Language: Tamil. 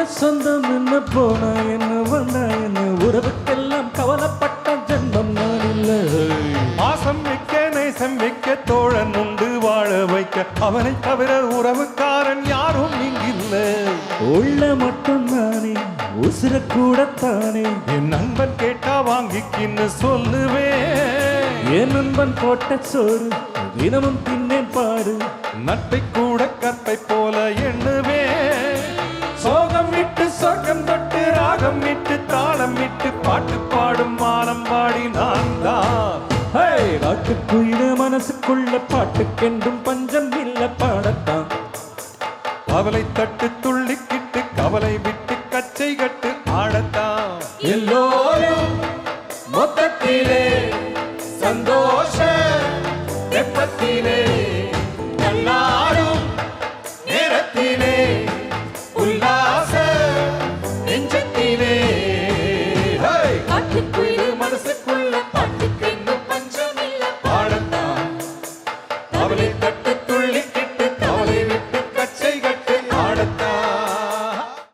சொந்தம் என்ன போனா என்ன வந்தா என்ன உறவுக்கெல்லாம் கவலைப்பட்ட ஜென்மம் நான் இல்லை. பாசம் வைக்க நேசம் வைக்க தோழன் உண்டு வாழ வைக்க அவனை தவிர உறவுக்காரன் யாரும் இங்கில்லை. உள்ள மட்டும் தானே உசுர கூடத்தானே என் நண்பன் கேட்டா வாங்கிக்கின்னு சொல்லுவேன். என் நண்பன் போட்ட சோறு தினமும் தின்னேன் பாரு. நட்பை கூட கற்பை போல எண்ணுவேன். சோகம் விட்டு சொர்க்கம் தொட்டு ராகம் விட்டு தாளம் விட்டு பாட்டு பாடும் மானம் பாடி நான் தான். காட்டுக்குயில மனசுக்குள்ள பாட்டுக்கென்றும் பஞ்சம் இல்ல பாடத்தான். கவலை தட்டு துள்ளிக்கிட்டு கவலை விட்டு கச்சை கட்டு